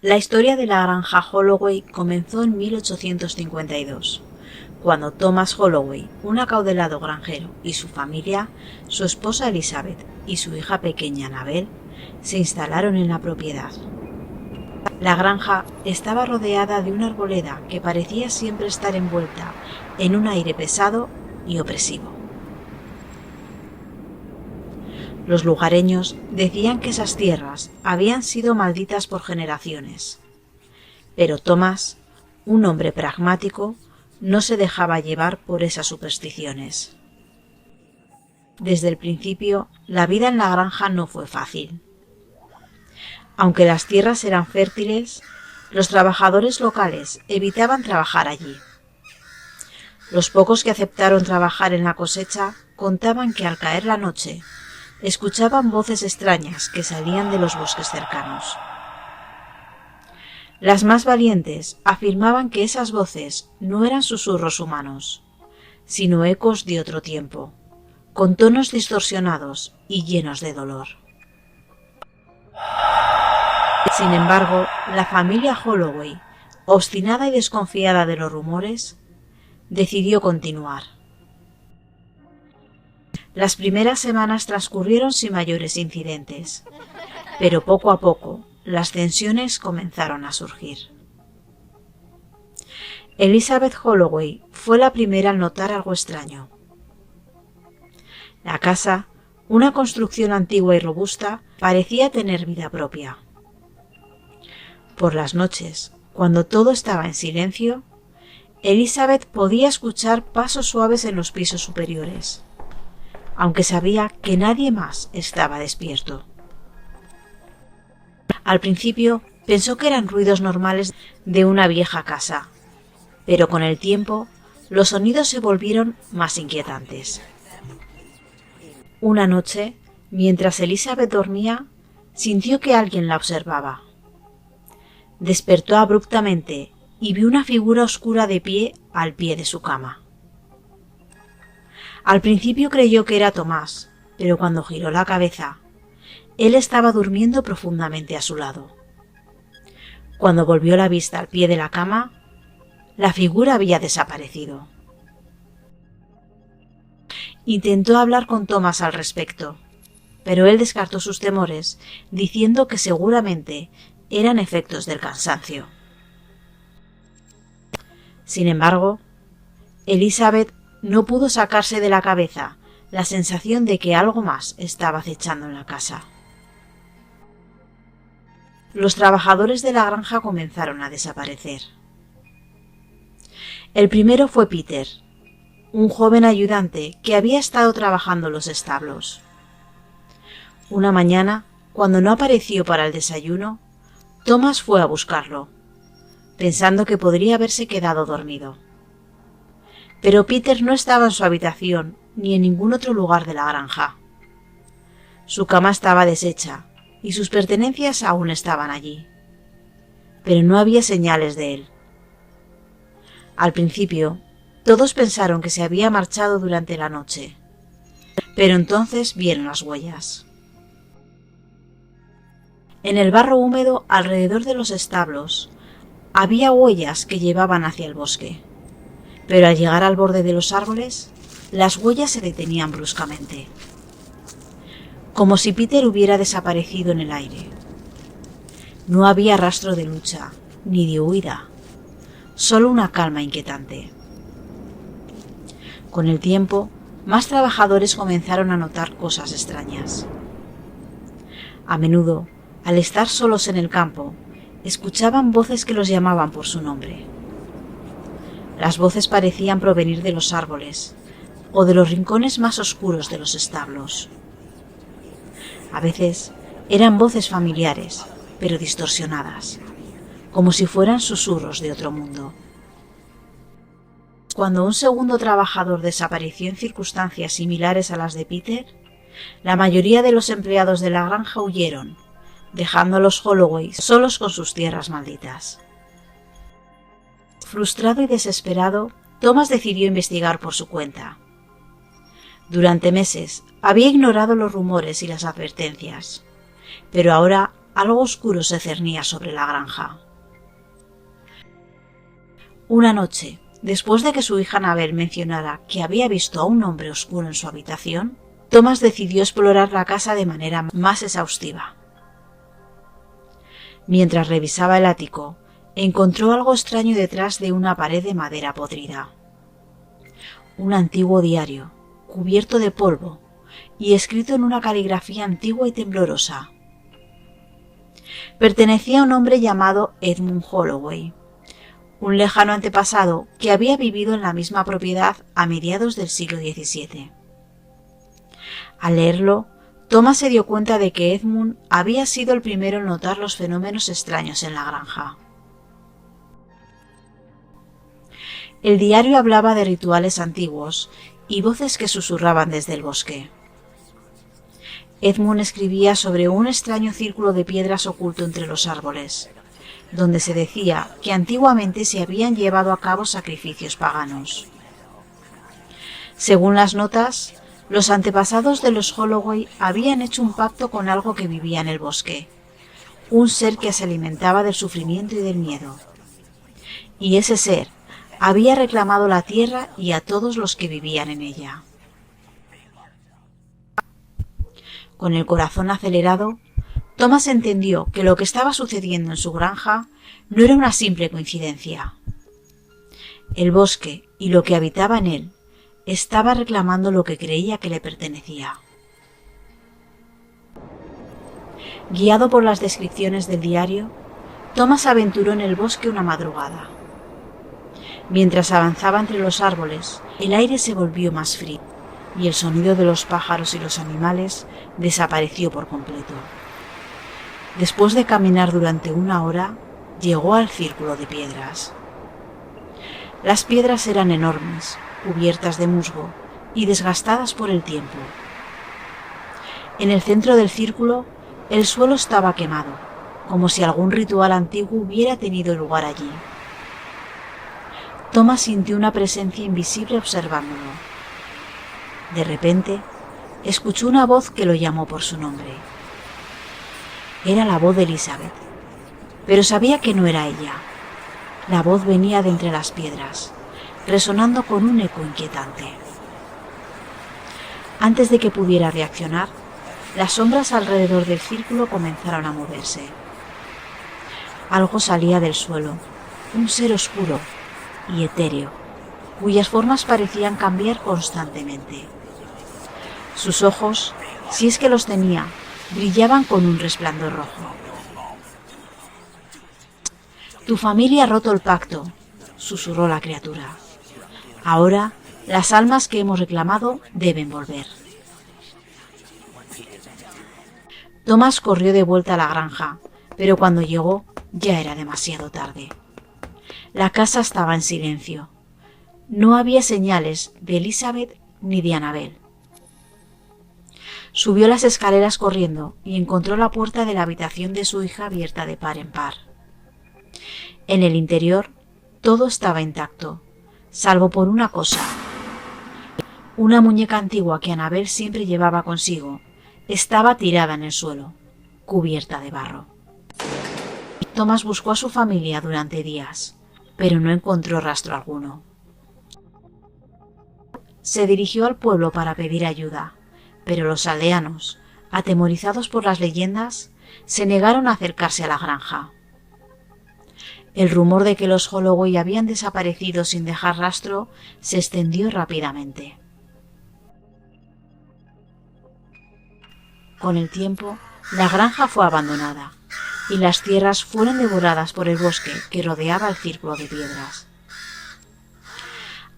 La historia de la granja Holloway comenzó en 1852, cuando Thomas Holloway, un acaudalado granjero, y su familia, su esposa Elizabeth y su hija pequeña Annabel, se instalaron en la propiedad. La granja estaba rodeada de una arboleda que parecía siempre estar envuelta en un aire pesado y opresivo. Los lugareños decían que esas tierras habían sido malditas por generaciones, pero Thomas, un hombre pragmático, no se dejaba llevar por esas supersticiones. Desde el principio, la vida en la granja no fue fácil. Aunque las tierras eran fértiles, los trabajadores locales evitaban trabajar allí. Los pocos que aceptaron trabajar en la cosecha contaban que al caer la noche escuchaban voces extrañas que salían de los bosques cercanos. Las más valientes afirmaban que esas voces no eran susurros humanos, sino ecos de otro tiempo, con tonos distorsionados y llenos de dolor. Sin embargo, la familia Holloway, obstinada y desconfiada de los rumores, decidió continuar. Las primeras semanas transcurrieron sin mayores incidentes, pero poco a poco las tensiones comenzaron a surgir. Elizabeth Holloway fue la primera en notar algo extraño. La casa, una construcción antigua y robusta, parecía tener vida propia. Por las noches, cuando todo estaba en silencio, Elizabeth podía escuchar pasos suaves en los pisos superiores, aunque sabía que nadie más estaba despierto. Al principio pensó que eran ruidos normales de una vieja casa, pero con el tiempo los sonidos se volvieron más inquietantes. Una noche, mientras Elizabeth dormía, sintió que alguien la observaba. Despertó abruptamente y vio una figura oscura de pie al pie de su cama. Al principio creyó que era Tomás, pero cuando giró la cabeza, él estaba durmiendo profundamente a su lado. Cuando volvió la vista al pie de la cama, la figura había desaparecido. Intentó hablar con Tomás al respecto, pero él descartó sus temores, diciendo que seguramente eran efectos del cansancio. Sin embargo, Elizabeth no pudo sacarse de la cabeza la sensación de que algo más estaba acechando en la casa. Los trabajadores de la granja comenzaron a desaparecer. El primero fue Peter, un joven ayudante que había estado trabajando en los establos. Una mañana, cuando no apareció para el desayuno, Thomas fue a buscarlo, pensando que podría haberse quedado dormido. Pero Peter no estaba en su habitación ni en ningún otro lugar de la granja. Su cama estaba deshecha y sus pertenencias aún estaban allí, pero no había señales de él. Al principio, todos pensaron que se había marchado durante la noche, pero entonces vieron las huellas. En el barro húmedo alrededor de los establos había huellas que llevaban hacia el bosque, pero al llegar al borde de los árboles, las huellas se detenían bruscamente, como si Peter hubiera desaparecido en el aire. No había rastro de lucha, ni de huida, solo una calma inquietante. Con el tiempo, más trabajadores comenzaron a notar cosas extrañas. A menudo, al estar solos en el campo, escuchaban voces que los llamaban por su nombre. Las voces parecían provenir de los árboles o de los rincones más oscuros de los establos. A veces eran voces familiares, pero distorsionadas, como si fueran susurros de otro mundo. Cuando un segundo trabajador desapareció en circunstancias similares a las de Peter, la mayoría de los empleados de la granja huyeron, dejando a los Holloway solos con sus tierras malditas. Frustrado y desesperado, Thomas decidió investigar por su cuenta. Durante meses había ignorado los rumores y las advertencias, pero ahora algo oscuro se cernía sobre la granja. Una noche, después de que su hija Annabel mencionara que había visto a un hombre oscuro en su habitación, Thomas decidió explorar la casa de manera más exhaustiva. Mientras revisaba el ático, encontró algo extraño detrás de una pared de madera podrida. Un antiguo diario, cubierto de polvo y escrito en una caligrafía antigua y temblorosa. Pertenecía a un hombre llamado Edmund Holloway, un lejano antepasado que había vivido en la misma propiedad a mediados del siglo XVII. Al leerlo, Thomas se dio cuenta de que Edmund había sido el primero en notar los fenómenos extraños en la granja. El diario hablaba de rituales antiguos y voces que susurraban desde el bosque. Edmund escribía sobre un extraño círculo de piedras oculto entre los árboles, donde se decía que antiguamente se habían llevado a cabo sacrificios paganos. Según las notas, los antepasados de los Holloway habían hecho un pacto con algo que vivía en el bosque, un ser que se alimentaba del sufrimiento y del miedo. Y ese ser había reclamado la tierra y a todos los que vivían en ella. Con el corazón acelerado, Thomas entendió que lo que estaba sucediendo en su granja no era una simple coincidencia. El bosque y lo que habitaba en él estaba reclamando lo que creía que le pertenecía. Guiado por las descripciones del diario, Thomas se aventuró en el bosque una madrugada. Mientras avanzaba entre los árboles, el aire se volvió más frío y el sonido de los pájaros y los animales desapareció por completo. Después de caminar durante 1 hora, llegó al círculo de piedras. Las piedras eran enormes, cubiertas de musgo y desgastadas por el tiempo. En el centro del círculo, el suelo estaba quemado, como si algún ritual antiguo hubiera tenido lugar allí. Thomas sintió una presencia invisible observándolo. De repente, escuchó una voz que lo llamó por su nombre. Era la voz de Elizabeth, pero sabía que no era ella. La voz venía de entre las piedras, resonando con un eco inquietante. Antes de que pudiera reaccionar, las sombras alrededor del círculo comenzaron a moverse. Algo salía del suelo, un ser oscuro y etéreo, cuyas formas parecían cambiar constantemente. Sus ojos, si es que los tenía, brillaban con un resplandor rojo. «Tu familia ha roto el pacto», susurró la criatura. «Ahora, las almas que hemos reclamado deben volver». Thomas corrió de vuelta a la granja, pero cuando llegó ya era demasiado tarde. La casa estaba en silencio. No había señales de Elizabeth ni de Annabel. Subió las escaleras corriendo y encontró la puerta de la habitación de su hija abierta de par en par. En el interior todo estaba intacto, salvo por una cosa. Una muñeca antigua que Annabel siempre llevaba consigo estaba tirada en el suelo, cubierta de barro. Thomas buscó a su familia durante días, pero no encontró rastro alguno. Se dirigió al pueblo para pedir ayuda, pero los aldeanos, atemorizados por las leyendas, se negaron a acercarse a la granja. El rumor de que los Holloway habían desaparecido sin dejar rastro se extendió rápidamente. Con el tiempo, la granja fue abandonada y las tierras fueron devoradas por el bosque que rodeaba el círculo de piedras.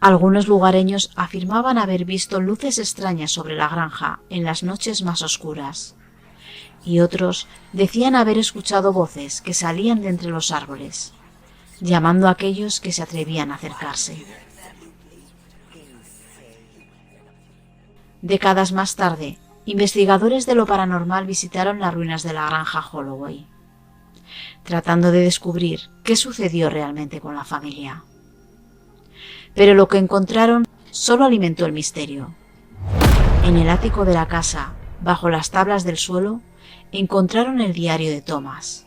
Algunos lugareños afirmaban haber visto luces extrañas sobre la granja en las noches más oscuras, y otros decían haber escuchado voces que salían de entre los árboles, llamando a aquellos que se atrevían a acercarse. Décadas más tarde, investigadores de lo paranormal visitaron las ruinas de la granja Holloway, tratando de descubrir qué sucedió realmente con la familia. Pero lo que encontraron solo alimentó el misterio. En el ático de la casa, bajo las tablas del suelo, encontraron el diario de Thomas.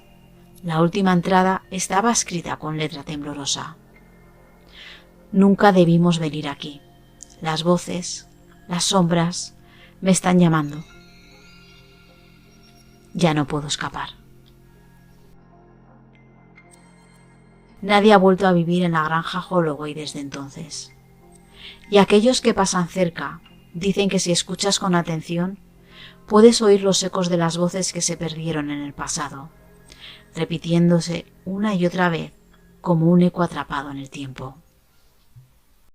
La última entrada estaba escrita con letra temblorosa. Nunca debimos venir aquí. Las voces, las sombras, me están llamando. Ya no puedo escapar. Nadie ha vuelto a vivir en la granja Holloway desde entonces. Y aquellos que pasan cerca dicen que si escuchas con atención, puedes oír los ecos de las voces que se perdieron en el pasado, repitiéndose una y otra vez como un eco atrapado en el tiempo.